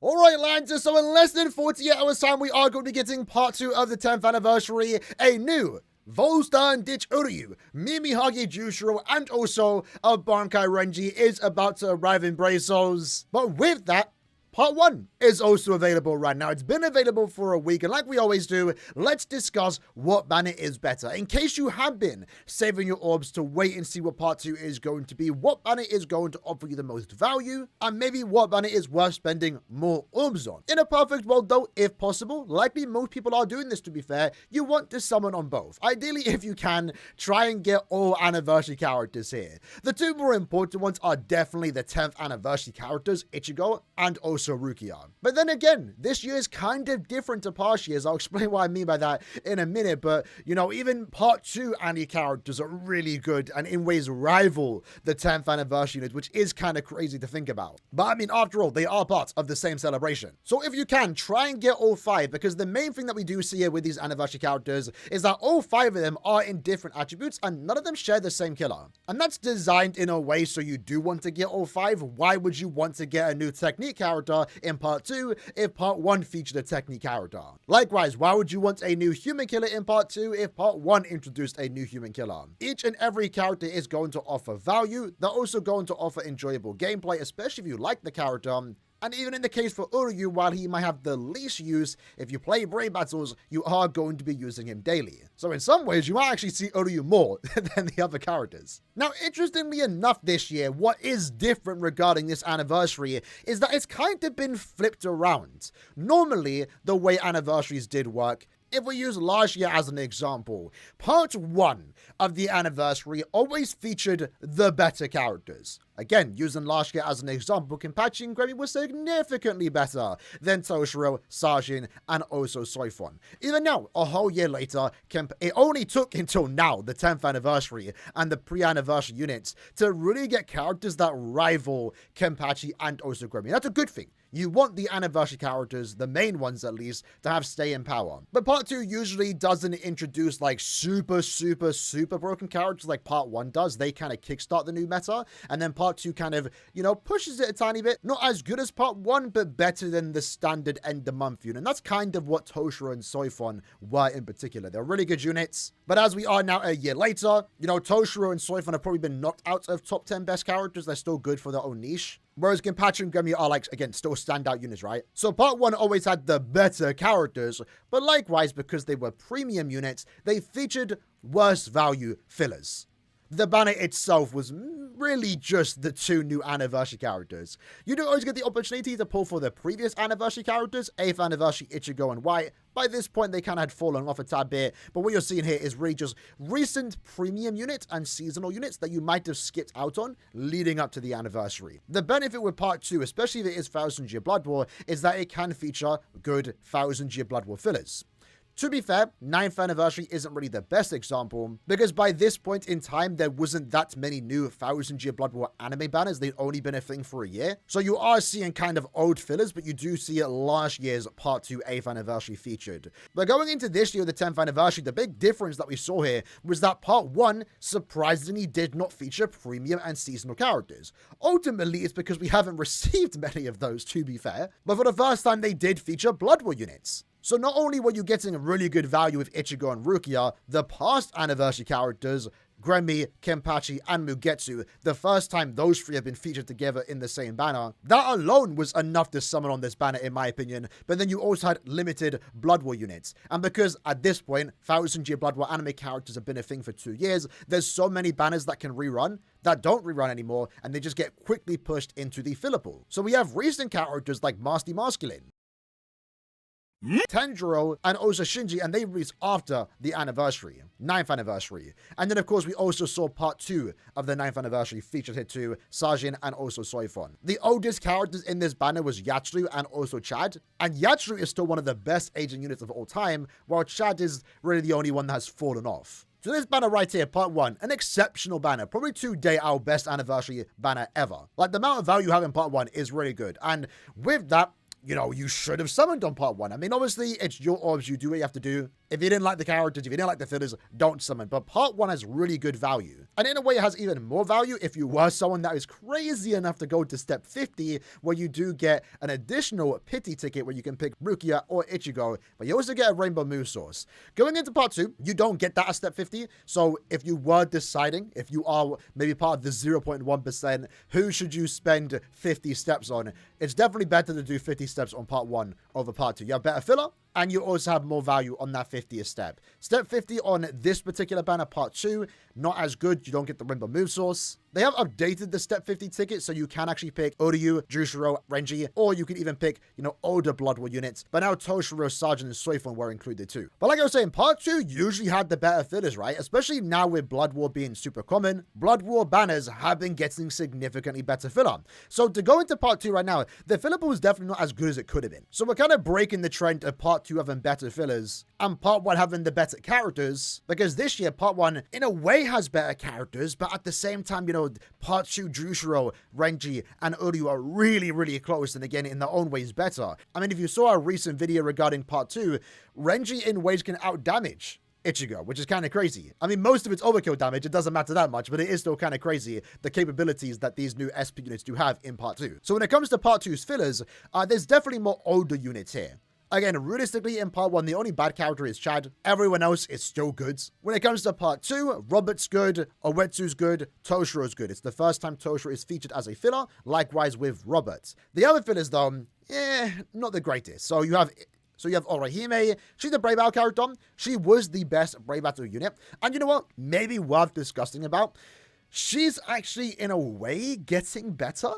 Alright, Lancer, so in less than 48 hours time, we are going to be getting part 2 of the 10th anniversary, a new Volstar Ditch Uryu, Mimihage Jushiro, and also a Bankai Renji is about to arrive in Brazos. But with that, Part 1 is also available right now. It's been available for a week, and like we always do, let's discuss what banner is better. In case you have been saving your orbs to wait and see what Part 2 is going to be, what banner is going to offer you the most value, and maybe what banner is worth spending more orbs on. In a perfect world though, if possible, likely most people are doing this to be fair, you want to summon on both. Ideally, if you can, try and get all anniversary characters here. The two more important ones are definitely the 10th anniversary characters, Ichigo, and also Rukia. But then again, this year is kind of different to past years. I'll explain what I mean by that in a minute, but you know, even part 2 Annie characters are really good and in ways rival the 10th anniversary unit, which is kind of crazy to think about. But I mean, after all, they are part of the same celebration. So if you can, try and get all 5, because the main thing that we do see here with these anniversary characters is that all 5 of them are in different attributes and none of them share the same killer. And that's designed in a way so you do want to get all 5. Why would you want to get a new technique character in part 2 if part 1 featured a technique character? Likewise, why would you want a new human killer in part 2 if part 1 introduced a new human killer? Each and every character is going to offer value. They're also going to offer enjoyable gameplay, especially if you like the character. And even in the case for Uryu, while he might have the least use, if you play Brave Battles, you are going to be using him daily. So in some ways, you might actually see Uryu more than the other characters. Now, interestingly enough this year, what is different regarding this anniversary is that it's kind of been flipped around. Normally, the way anniversaries did work, if we use last year as an example, part 1 of the anniversary always featured the better characters. Again, using last year as an example, Kenpachi and Grammy were significantly better than Toshiro, Sajin, and also Soifon. Even now, a whole year later, it only took until now, the 10th anniversary and the pre-anniversary units, to really get characters that rival Kenpachi and also Grammy. That's a good thing. You want the anniversary characters, the main ones at least, to have stay in power. But part 2 usually doesn't introduce like super broken characters like part 1 does. They kind of kickstart the new meta, and then part 2 kind of, you know, pushes it a tiny bit. Not as good as part 1, but better than the standard end of month unit. And that's kind of what Toshiro and Soifon were in particular. They're really good units. But as we are now a year later, you know, Toshiro and Soifon have probably been knocked out of top 10 best characters. They're still good for their own niche. Whereas Kenpachi and Grammy are, like, again, still standout units, right? So part 1 always had the better characters, but likewise, because they were premium units, they featured worse value fillers. The banner itself was really just the 2 new anniversary characters. You don't always get the opportunity to pull for the previous anniversary characters, 8th anniversary Ichigo and White. By this point, they kind of had fallen off a tad bit, but what you're seeing here is really just recent premium units and seasonal units that you might have skipped out on leading up to the anniversary. The benefit with part 2, especially if it is 1000 Year Blood War, is that it can feature good 1000 Year Blood War fillers. To be fair, 9th anniversary isn't really the best example, because by this point in time, there wasn't that many new 1000 Year Blood War anime banners. They'd only been a thing for a year. So you are seeing kind of old fillers, but you do see last year's part 2 8th anniversary featured. But going into this year, the 10th anniversary, the big difference that we saw here was that part 1 surprisingly did not feature premium and seasonal characters. Ultimately, it's because we haven't received many of those, to be fair, but for the first time, they did feature Blood War units. So not only were you getting a really good value with Ichigo and Rukia, the past anniversary characters, Grammy, Kenpachi, and Mugetsu, the first time those 3 have been featured together in the same banner, that alone was enough to summon on this banner in my opinion. But then you also had limited Blood War units. And because at this point, 1000 Year Blood War anime characters have been a thing for 2 years, there's so many banners that can rerun that don't rerun anymore, and they just get quickly pushed into the filler pool. So we have recent characters like Master Masculine, Tanjiro, and also Shinji, and they released after the anniversary, 9th anniversary. And then of course we also saw part 2 of the 9th anniversary featured here too, Sajin and also Soifon. The oldest characters in this banner was Yatsuru and also Chad, and Yatsuru is still one of the best aging units of all time, while Chad is really the only one that has fallen off. So this banner right here, part 1, an exceptional banner, probably to date our best anniversary banner ever. Like, the amount of value you have in part 1 is really good, and with that, you know, you should have summoned on part 1. I mean, obviously, it's your orbs, you do what you have to do. If you didn't like the characters, if you didn't like the fillers, don't summon. But part 1 has really good value. And in a way, it has even more value if you were someone that is crazy enough to go to step 50, where you do get an additional pity ticket where you can pick Rukia or Ichigo, but you also get a rainbow move source. Going into part 2, you don't get that at step 50. So if you were deciding, if you are maybe part of the 0.1%, who should you spend 50 steps on? It's definitely better to do 50 steps on part 1 over part 2. You have better filler, and you also have more value on that 50th step. Step 50 on this particular banner, part 2, not as good. You don't get the rainbow move source. They have updated the step 50 ticket, so you can actually pick Oryu, Jushiro, Renji, or you can even pick, older Blood War units. But now Toshiro, Sergeant, and Suifun were included too. But like I was saying, part 2 usually had the better fillers, right? Especially now with Blood War being super common, Blood War banners have been getting significantly better filler. So to go into part 2 right now, the filler pool is definitely not as good as it could have been. So we're kind of breaking the trend of part 2 having better fillers and part 1 having the better characters, because this year part 1 in a way has better characters, but at the same time, part 2 Jushiro, Renji, and Uryu are really, really close, and again, in their own ways better. I mean, if you saw a recent video regarding part 2, Renji in ways can out-damage Ichigo, which is kind of crazy. I mean, most of it's overkill damage, it doesn't matter that much, but it is still kind of crazy, the capabilities that these new SP units do have in part 2. So when it comes to part 2's fillers, there's definitely more older units here. Again, realistically, in part 1, the only bad character is Chad. Everyone else is still good. When it comes to part 2, Robert's good, Owetsu's good, Toshiro's good. It's the first time Toshiro is featured as a filler, likewise with Robert. The other fillers, though, not the greatest. So you have Orihime. She's the Brave Battle character. She was the best Brave Battle unit. And you know what? Maybe worth discussing about. She's actually, in a way, getting better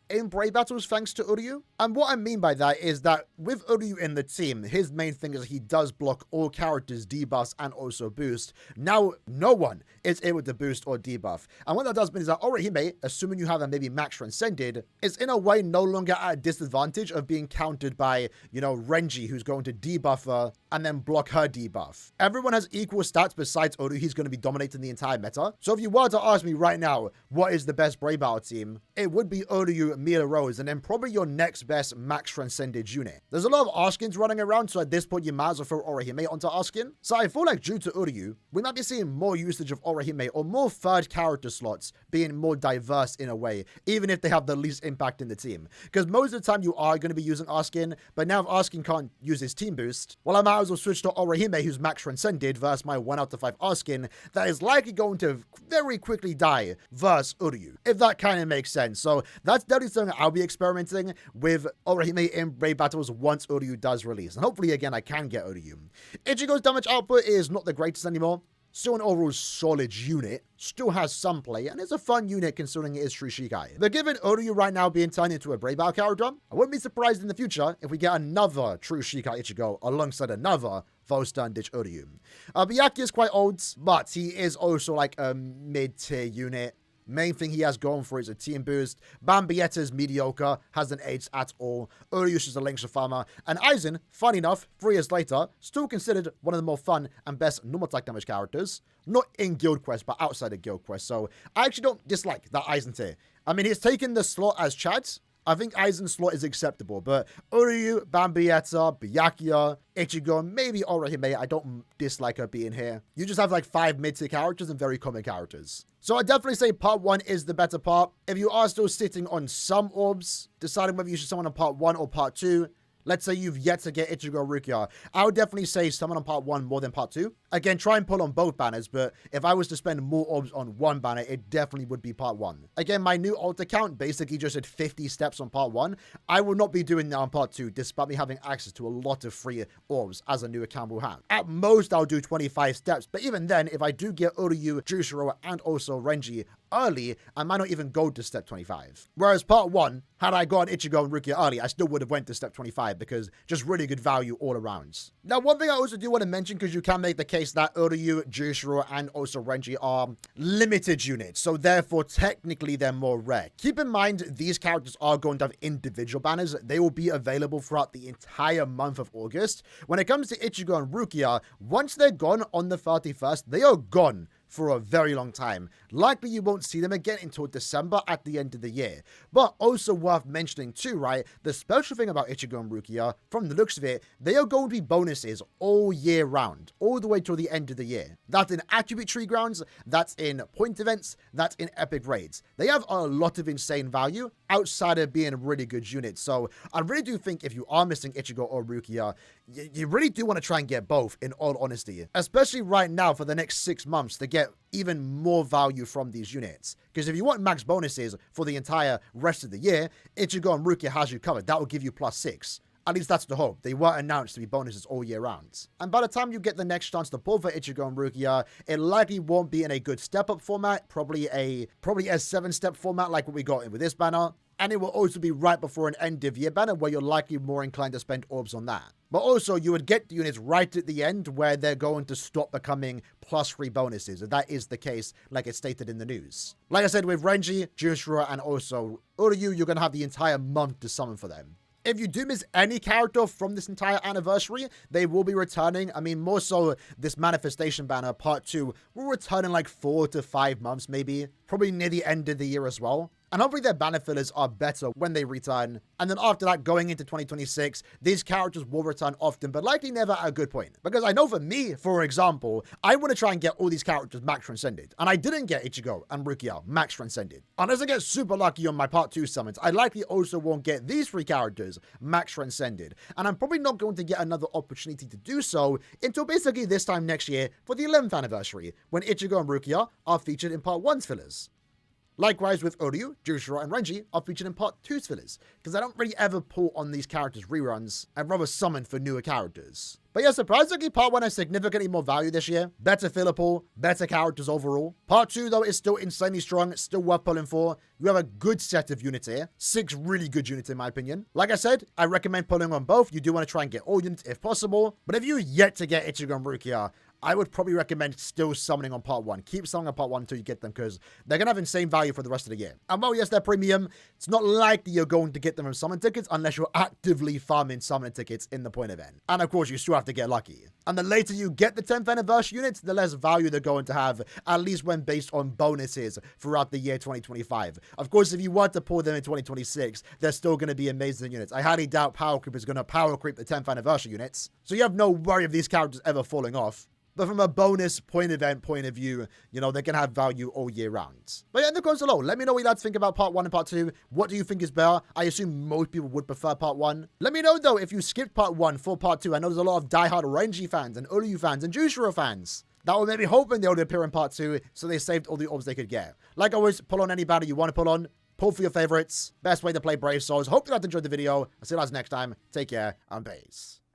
in Brave Battles thanks to Uryu. And what I mean by that is that with Uryu in the team, his main thing is he does block all characters' debuffs and also boost. Now, no one is able to boost or debuff. And what that does mean is that Orihime, assuming you have a maybe max transcended, is in a way no longer at a disadvantage of being countered by, Renji, who's going to debuff her and then block her debuff. Everyone has equal stats besides Uryu. He's going to be dominating the entire meta. So if you were to ask me right now, what is the best Brave Battle team? It would be Uryu, Mila Rose, and then probably your next best max transcended unit. There's a lot of Arskins running around, so at this point you might as well throw Orihime onto Arskin. So I feel like due to Uryu, we might be seeing more usage of Orihime or more third character slots being more diverse in a way, even if they have the least impact in the team. Because most of the time you are going to be using Arskin, but now if Arskin can't use his team boost, well, I might as well switch to Orihime, who's max transcended, versus my 1 out of 5 Arskin that is likely going to very quickly die versus Uryu, if that kind of makes sense. So that's definitely something I'll be experimenting with Orihime in Brave Battles once Uryu does release. And hopefully, again, I can get Uryu. Ichigo's damage output is not the greatest anymore. Still an overall solid unit, still has some play, and it's a fun unit considering it is True Shikai. But given Uryu right now being turned into a Brave Battle character, I wouldn't be surprised in the future if we get another True Shikai Ichigo alongside another Volstern Ditch Uryu. Byakuya is quite old, but he is also like a mid-tier unit. Main thing he has going for is a team boost. Bambietta is mediocre, hasn't aged at all. Uryush is a Linkshire farmer. And Aizen, fun enough, 3 years later, still considered one of the more fun and best normal attack damage characters. Not in Guild Quest, but outside of Guild Quest. So I actually don't dislike that Aizen tier. I mean, he's taken the slot as Chad's. I think Aizen's slot is acceptable, but Uryu, Bambietta, Byakuya, Ichigo, maybe Orihime, I don't dislike her being here. You just have like 5 mid-tier characters and very common characters. So I definitely say part 1 is the better part. If you are still sitting on some orbs, deciding whether you should summon on part 1 or part 2, let's say you've yet to get Ichigo or Rukia, I would definitely say summon on part 1 more than part 2. Again, try and pull on both banners, but if I was to spend more orbs on one banner, it definitely would be part 1. Again, my new alt account basically just did 50 steps on part 1. I will not be doing that on part 2, despite me having access to a lot of free orbs, as a new account will have. At most, I'll do 25 steps, but even then, if I do get Uryu, Jushiro, and also Renji early, I might not even go to step 25. Whereas part 1, had I gone Ichigo and Rukia early, I still would have went to step 25 because just really good value all around. Now, one thing I also do want to mention, because you can make the case that Uryu, Jushiro, and also Renji are limited units, so therefore technically they're more rare. Keep in mind, these characters are going to have individual banners. They will be available throughout the entire month of August. When it comes to Ichigo and Rukia, once they're gone on the 31st, they are gone for a very long time. Likely you won't see them again until December at the end of the year. But also worth mentioning too, right? The special thing about Ichigo and Rukia, from the looks of it, they are going to be bonuses all year round, all the way till the end of the year. That's in attribute tree grounds, that's in point events, that's in epic raids. They have a lot of insane value outside of being really good units. So I really do think if you are missing Ichigo or Rukia, you really do want to try and get both, in all honesty. Especially right now for the next 6 months to get even more value from these units. Because if you want max bonuses for the entire rest of the year, Ichigo and Rukia has you covered. That will give you +6. At least that's the hope. They were announced to be bonuses all year round. And by the time you get the next chance to pull for Ichigo and Rukia, it likely won't be in a good step-up format, probably a 7-step format like what we got in with this banner. And it will also be right before an end of year banner where you're likely more inclined to spend orbs on that. But also, you would get the units right at the end where they're going to stop becoming +3 bonuses. If that is the case, like it's stated in the news. Like I said, with Renji, Jushiro, and also Uryu, you're going to have the entire month to summon for them. If you do miss any character from this entire anniversary, they will be returning. I mean, more so this manifestation banner, part 2, will return in like 4 to 5 months, maybe. Probably near the end of the year as well. And hopefully their banner fillers are better when they return. And then after that, going into 2026, these characters will return often, but likely never at a good point. Because I know for me, for example, I want to try and get all these characters max transcended. And I didn't get Ichigo and Rukia max transcended. Unless I get super lucky on my part 2 summons, I likely also won't get these 3 characters max transcended. And I'm probably not going to get another opportunity to do so until basically this time next year for the 11th anniversary, when Ichigo and Rukia are featured in part 1's fillers. Likewise with Uryu, Jushiro, and Renji are featured in part 2's fillers, because I don't really ever pull on these characters' reruns, I'd rather summon for newer characters. But yeah, surprisingly, part 1 has significantly more value this year. Better filler pool, better characters overall. Part 2, though, is still insanely strong, still worth pulling for. You have a good set of units here. 6 really good units, in my opinion. Like I said, I recommend pulling on both. You do want to try and get all units if possible. But if you're yet to get Ichigo and Rukia, I would probably recommend still summoning on part 1. Keep summoning on part 1 until you get them, because they're going to have insane value for the rest of the year. And while yes, they're premium, it's not likely you're going to get them from summon tickets unless you're actively farming summon tickets in the point event. And of course, you still have to get lucky. And the later you get the 10th anniversary units, the less value they're going to have, at least when based on bonuses throughout the year 2025. Of course, if you want to pull them in 2026, they're still going to be amazing units. I highly doubt Power Creep is going to power creep the 10th anniversary units, so you have no worry of these characters ever falling off. But from a bonus point event point of view, you know, they can have value all year round. But yeah, in the comments below, let me know what you lads think about part 1 and part 2. What do you think is better? I assume most people would prefer part 1. Let me know, though, if you skipped part 1 for part 2. I know there's a lot of diehard Renji fans and Uryu fans and Jushiro fans that were maybe hoping they would appear in part 2, so they saved all the orbs they could get. Like always, pull on any banner you want to pull on. Pull for your favorites. Best way to play Brave Souls. Hope you guys enjoyed the video. I'll see you guys next time. Take care and peace.